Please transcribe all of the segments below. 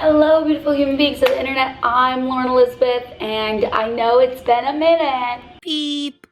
Hello, beautiful human beings of the internet. I'm Lauren Elizabeth, and I know it's been a minute. Beep.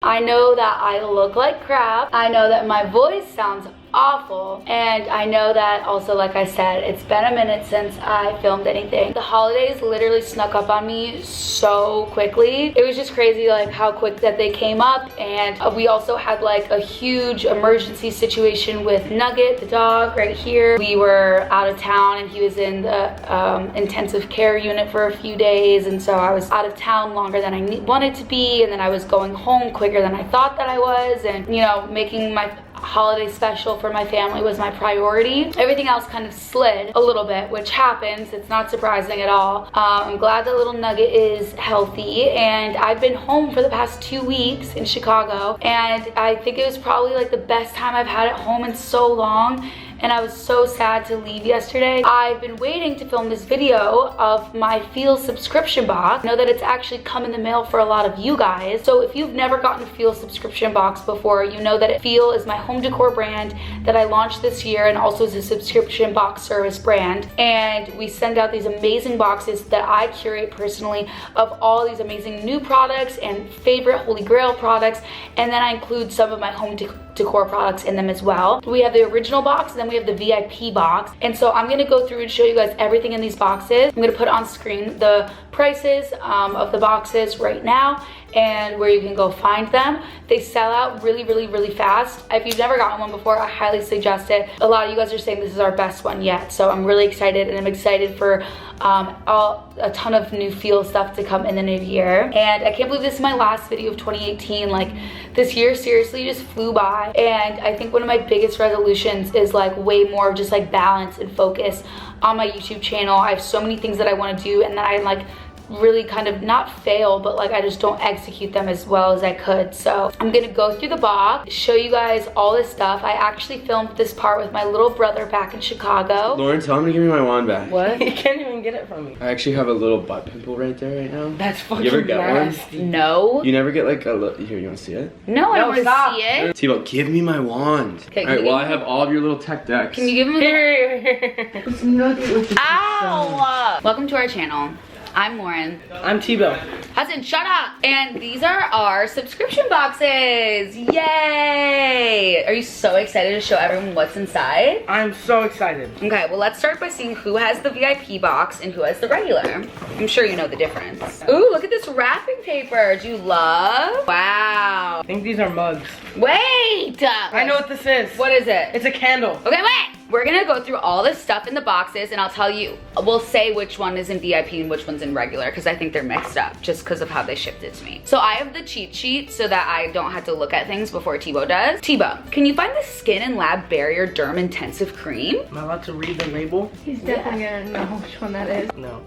I know that I look like crap. I know that my voice sounds awful, and I know that also, like I said, it's been a minute since I filmed anything. The holidays literally snuck up on me so quickly. It was just crazy like how quick that they came up, and we also had like a huge emergency situation with Nugget, the dog, right here. We were out of town and he was in the intensive care unit for a few days, and so I was out of town longer than I wanted to be, and then I was going home quicker than I thought that I was, and you know, making my holiday special for my family was my priority. Everything else kind of slid a little bit, which happens. It's not surprising at all. I'm glad that little Nugget is healthy, and I've been home for the past 2 weeks in Chicago, and I think it was probably like the best time I've had at home in so long. And I was so sad to leave yesterday. I've been waiting to film this video of my Feel subscription box. I know that it's actually come in the mail for a lot of you guys. So if you've never gotten a Feel subscription box before, you know that Feel is my home decor brand that I launched this year, and also is a subscription box service brand. And we send out these amazing boxes that I curate personally of all these amazing new products and favorite Holy Grail products. And then I include some of my home decor products in them as well. We have the original box, and then we have the VIP box. And so I'm gonna go through and show you guys everything in these boxes. I'm gonna put on screen the prices of the boxes right now and where you can go find them. They sell out really fast. If you've never gotten one before, I highly suggest it. A lot of you guys are saying this is our best one yet, so I'm really excited, and I'm excited for a ton of new Feel stuff to come in the new year. And I can't believe this is my last video of 2018. Like, this year seriously just flew by, and I think one of my biggest resolutions is like way more of just like balance and focus on my YouTube channel. I have so many things that I want to do, and then I like really kind of not fail, but like I just don't execute them as well as I could. So I'm gonna go through the box, show you guys all this stuff. I actually filmed this part with my little brother back in Chicago. Lauren, tell him to give me my wand back. What? You can't even get it from me. I actually have a little butt pimple right there right now. That's fucking You ever get nasty. one? No. You never get like a little, here, you wanna see it? No, I don't want stop. to see it. T-Bo, give me my wand. Okay, Alright, well I have all of your little tech decks. Can you give him a Here. Ow! Welcome to our channel. I'm Lauren. I'm T-Bo. Hudson, shut up! And these are our subscription boxes! Yay! Are you so excited to show everyone what's inside? I'm so excited. Okay, well let's start by seeing who has the VIP box and who has the regular. I'm sure you know the difference. Ooh, look at this wrapping paper. Do you love? Wow. I think these are mugs. Wait! I know what this is. What is it? It's a candle. Okay, wait! We're gonna go through all this stuff in the boxes, and I'll tell you, we'll say which one is in VIP and which one's in regular, because I think they're mixed up just because of how they shipped it to me. So I have the cheat sheet so that I don't have to look at things before T-Bo does. T-Bo, can you find the Skin and Lab Barrier Derm Intensive Cream? Am I allowed to read the label? He's definitely gonna know which one that is. No.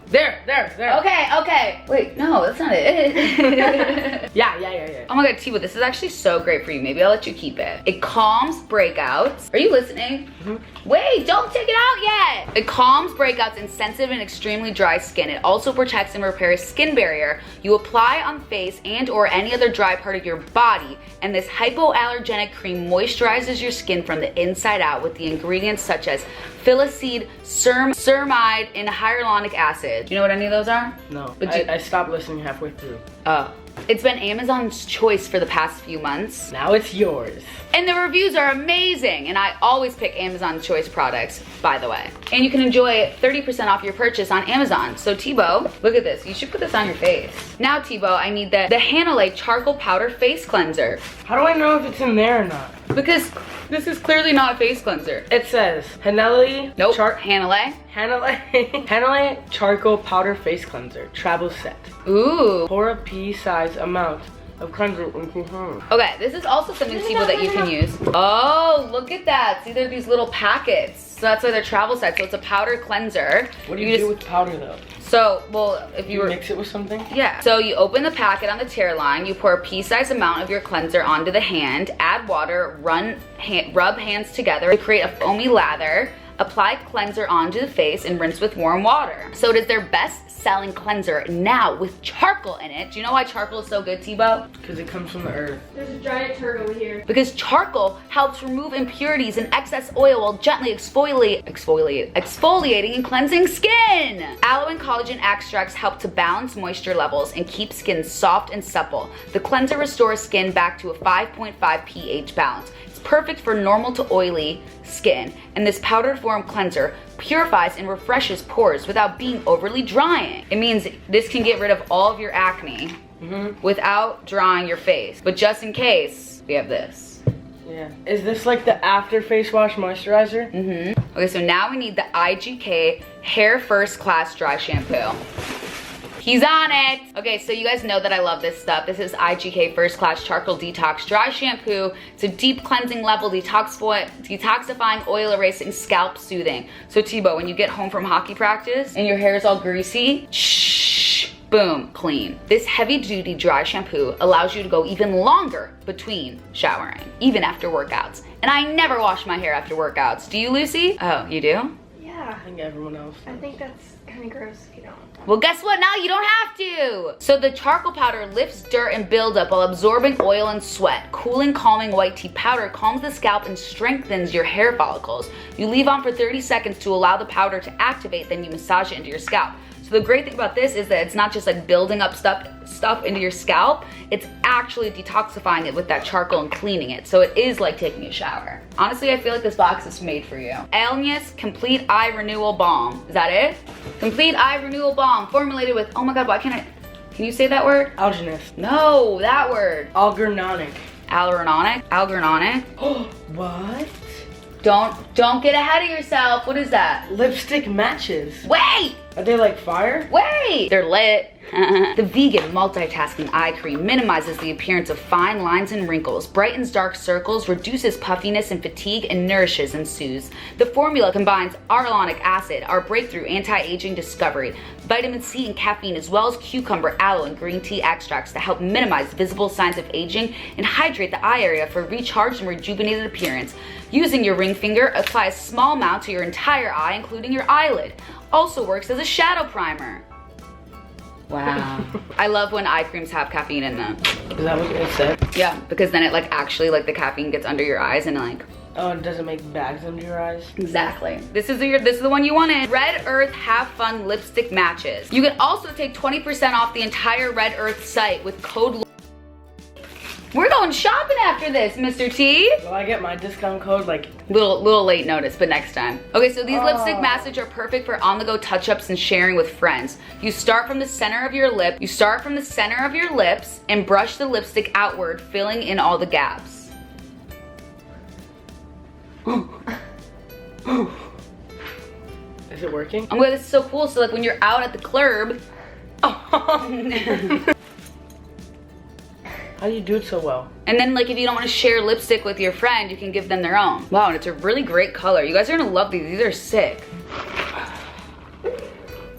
There. Okay. Wait, no, that's not it. Yeah. Oh my god, T-Bo, this is actually so great for you. Maybe I'll let you keep it. It calms breakouts. Are you listening? Wait, don't take it out yet. It calms breakouts in sensitive and extremely dry skin. It also protects and repairs skin barrier you apply on face and or any other dry part of your body. And this hypoallergenic cream moisturizes your skin from the inside out with the ingredients such as flaxseed, ceramide, and hyaluronic acid. Do you know what any of those are? No. But I stopped listening halfway through. Oh. It's been Amazon's choice for the past few months. Now it's yours. And the reviews are amazing, and I always pick Amazon's choice products, by the way. And you can enjoy 30% off your purchase on Amazon. So T-Bo, look at this. You should put this on your face. Now T-Bo, I need the Hanalei Charcoal Powder Face Cleanser. How do I know if it's in there or not? Because this is clearly not a face cleanser. It says Hanalei. Nope, Hanalei. Hanalei Charcoal Powder Face Cleanser. Travel set. Ooh. Pour a pea-sized amount of cleanser. Okay, this is also something, T-Bo, that you can use. Oh, look at that. See, they're these little packets. So that's why they're travel sets. So it's a powder cleanser. What do you do with powder though? So, well, if you mix it with something? Yeah. So you open the packet on the tear line, you pour a pea-sized amount of your cleanser onto the hand, add water, rub hands together to create a foamy lather. Apply cleanser onto the face and rinse with warm water. So it is their best-selling cleanser now with charcoal in it. Do you know why charcoal is so good, Tebow? Because it comes from the earth. There's a giant turd over here. Because charcoal helps remove impurities and excess oil while gently exfoliating and cleansing skin. Aloe and collagen extracts help to balance moisture levels and keep skin soft and supple. The cleanser restores skin back to a 5.5 pH balance. It's perfect for normal to oily skin, and this powdered form cleanser purifies and refreshes pores without being overly drying. It means this can get rid of all of your acne without drying your face. But just in case, we have this. Yeah. Is this like the after face wash moisturizer? Okay, so now we need the IGK Hair First Class Dry Shampoo. He's on it. Okay, so you guys know that I love this stuff. This is IGK First Class Charcoal Detox Dry Shampoo. It's a deep cleansing level, detoxifying, oil erasing, scalp soothing. So Tebow, when you get home from hockey practice and your hair is all greasy, shh, boom, clean. This heavy duty dry shampoo allows you to go even longer between showering, even after workouts. And I never wash my hair after workouts. Do you, Lucy? Oh, you do? Yeah. I think everyone else. I think that's kind of gross if you don't. Well, guess what? Now you don't have to. So the charcoal powder lifts dirt and buildup while absorbing oil and sweat. Cooling, calming white tea powder calms the scalp and strengthens your hair follicles. You leave on for 30 seconds to allow the powder to activate, then you massage it into your scalp. So the great thing about this is that it's not just like building up stuff into your scalp, it's actually detoxifying it with that charcoal and cleaning it. So it is like taking a shower. Honestly, I feel like this box is made for you. Alnius Complete Eye Renewal Balm. Is that it? Complete Eye Renewal Balm, formulated with, oh my God, why can't I, can you say that word? Alginist. No, that word. Algernonic. Algernonic. Oh, what? Don't get ahead of yourself. What is that? Lipstick matches. Wait! Are they like fire? Wait! They're lit. The vegan multitasking eye cream minimizes the appearance of fine lines and wrinkles, brightens dark circles, reduces puffiness and fatigue, and nourishes and soothes. The formula combines arolonic acid, our breakthrough anti-aging discovery, vitamin C and caffeine, as well as cucumber, aloe, and green tea extracts to help minimize visible signs of aging and hydrate the eye area for recharged and rejuvenated appearance. Using your ring finger, apply a small amount to your entire eye, including your eyelid. Also works as a shadow primer. Wow. I love when eye creams have caffeine in them. Is that what it said? Yeah, because then it like actually like the caffeine gets under your eyes and like. Oh, it doesn't make bags under your eyes? Exactly. This is the one you wanted. Red Earth Have Fun Lipstick Matches. You can also take 20% off the entire Red Earth site with code. We're going shopping after this, Mr. T. Will I get my discount code? Like little late notice, but next time. Okay, so these lipstick massages are perfect for on-the-go touch-ups and sharing with friends. You start from the center of your lip. You start from the center of your lips and brush the lipstick outward, filling in all the gaps. Is it working? Oh my God, this is so cool. So like when you're out at the club. How do you do it so well? And then like if you don't want to share lipstick with your friend, you can give them their own. Wow, and it's a really great color. You guys are gonna love these. These are sick.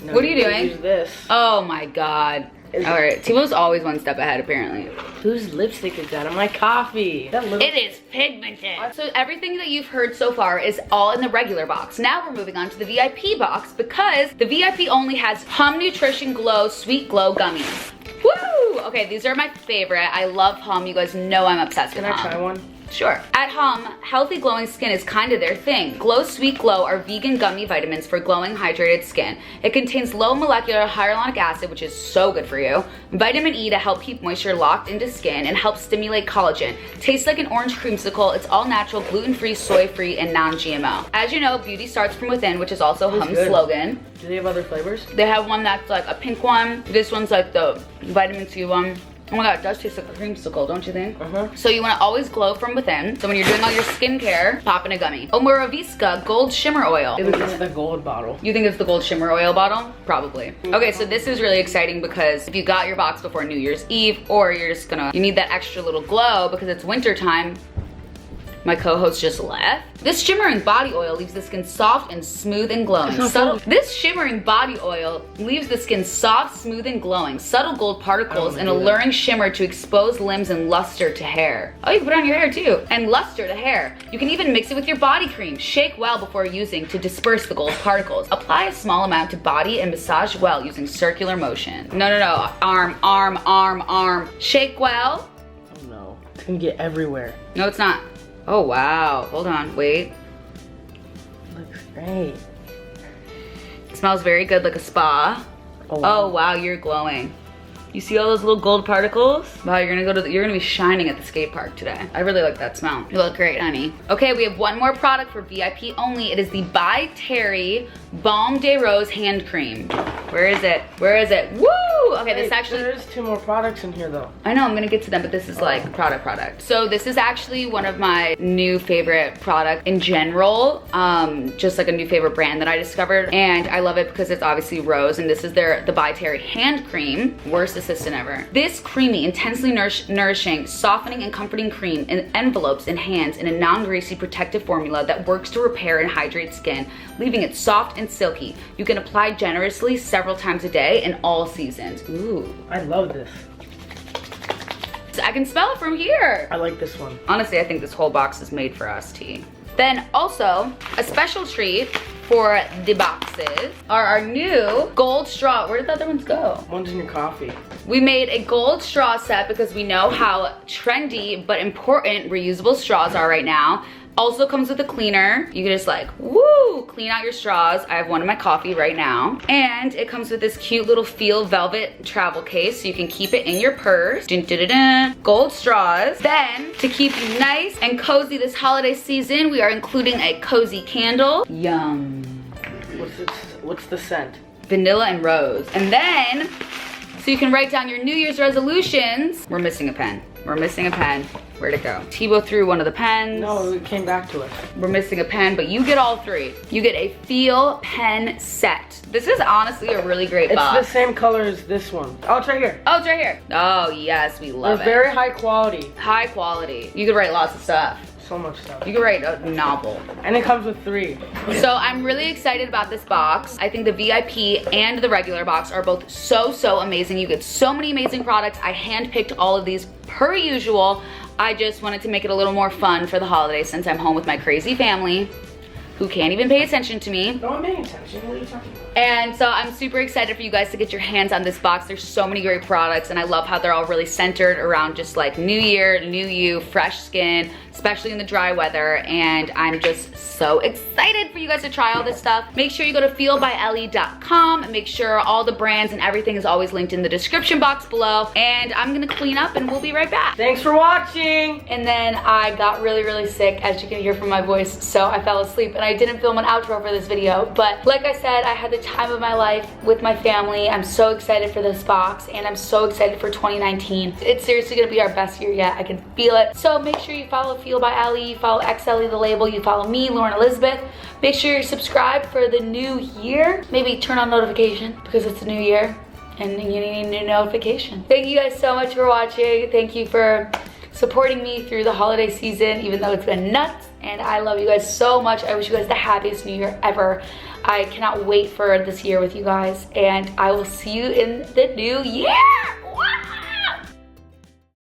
No, What are you doing? Use this. Oh my God. All right, Tibou's always one step ahead apparently. Whose lipstick is that on my coffee? That little. It is pigmented. So everything that you've heard so far is all in the regular box. Now we're moving on to the VIP box because the VIP only has Hum Nutrition Glow Sweet Glow Gummies. Woo! Okay, these are my favorite. I love Hum. You guys know I'm obsessed with Can I Hum. try one? Sure. At Hum, healthy glowing skin is kind of their thing. Glow Sweet Glow are vegan gummy vitamins for glowing hydrated skin. It contains low molecular hyaluronic acid, which is so good for you, vitamin E to help keep moisture locked into skin and help stimulate collagen. Tastes like an orange creamsicle. It's all natural, gluten-free, soy-free, and non-GMO. As you know, beauty starts from within, which is also Hum's good. slogan. Do they have other flavors? They have one that's like a pink one. This one's like the vitamin C one. Oh my God, it does taste like a creamsicle, don't you think? So you want to always glow from within. So when you're doing all your skincare, pop in a gummy. Omura Visca Gold Shimmer Oil. I think it's the gold bottle. You think it's the Gold Shimmer Oil bottle? Probably. Okay, so this is really exciting because if you got your box before New Year's Eve, or you're just gonna, you need that extra little glow because it's winter time, My co-host just left. This shimmering body oil leaves the skin soft and smooth and glowing. This shimmering body oil leaves the skin soft, smooth, and glowing. Subtle gold particles and alluring shimmer to expose limbs and luster to hair. Oh, you can put it on your hair too. And luster to hair. You can even mix it with your body cream. Shake well before using to disperse the gold particles. Apply a small amount to body and massage well using circular motion. No. Arm, arm, arm, arm. Shake well. Oh no. It's gonna get everywhere. No, it's not. Oh, wow. Hold on. Wait. Looks great. It smells very good, like a spa. Oh, wow. You're glowing. You see all those little gold particles? Wow, you're gonna be shining at the skate park today. I really like that smell. You look great, honey. Okay, we have one more product for VIP only. It is the By Terry Balm de Rose Hand Cream. Where is it? Where is it? Woo! Okay, this actually... There's 2 more products in here though. I know, I'm gonna get to them, but this is like product. So this is actually one of my new favorite products in general. Just like a new favorite brand that I discovered. And I love it because it's obviously rose, and this is the By Terry Hand Cream. Worst assistant ever. This creamy, intensely nourishing, softening and comforting cream envelopes in hands in a non-greasy protective formula that works to repair and hydrate skin, leaving it soft and silky. You can apply generously several times a day in all seasons. Ooh. I love this. I can smell it from here. I like this one. Honestly, I think this whole box is made for us, T. Then also, a special treat for the boxes are our new gold straw. Where did the other ones go? One's in your coffee. We made a gold straw set because we know how trendy but important reusable straws are right now. Also comes with a cleaner. You can just like, woo, clean out your straws. I have one in my coffee right now. And it comes with this cute little feel velvet travel case so you can keep it in your purse. Dun, dun, dun, dun. Gold straws. Then, to keep you nice and cozy this holiday season, we are including a cozy candle. Yum. What's the scent? Vanilla and rose. And then, so you can write down your New Year's resolutions. We're missing a pen. We're missing a pen. Where'd it go? Tebow threw one of the pens. No, it came back to us. We're missing a pen, but you get all 3. You get a Feel pen set. This is honestly a really great box. It's the same color as this one. Oh, it's right here. Oh, it's right here. Oh, yes, we love it. They're very high quality. High quality. You could write lots of stuff. So much stuff. You could write a novel. And it comes with 3. So I'm really excited about this box. I think the VIP and the regular box are both so amazing. You get so many amazing products. I handpicked all of these per usual. I just wanted to make it a little more fun for the holidays since I'm home with my crazy family who can't even pay attention to me. No, I'm paying attention. What are you talking about? And so I'm super excited for you guys to get your hands on this box. There's so many great products, and I love how they're all really centered around just like new year, new you, fresh skin, especially in the dry weather. And I'm just so excited for you guys to try all this stuff. Make sure you go to feelbyelle.com and make sure all the brands and everything is always linked in the description box below. And I'm gonna clean up and we'll be right back. Thanks for watching. And then I got really sick, as you can hear from my voice, so I fell asleep and I didn't film an outro for this video. But like I said, I had the time of my life with my family. I'm so excited for this box and I'm so excited for 2019. It's seriously gonna be our best year yet. I can feel it. So make sure you follow Feel by Elle, you follow XLE the label, you follow me, Lauren Elizabeth. Make sure you're subscribed for the new year. Maybe turn on notification because it's a new year and you need a new notification. Thank you guys so much for watching. Thank you for supporting me through the holiday season, even though it's been nuts. And I love you guys so much. I wish you guys the happiest new year ever. I cannot wait for this year with you guys. And I will see you in the new year.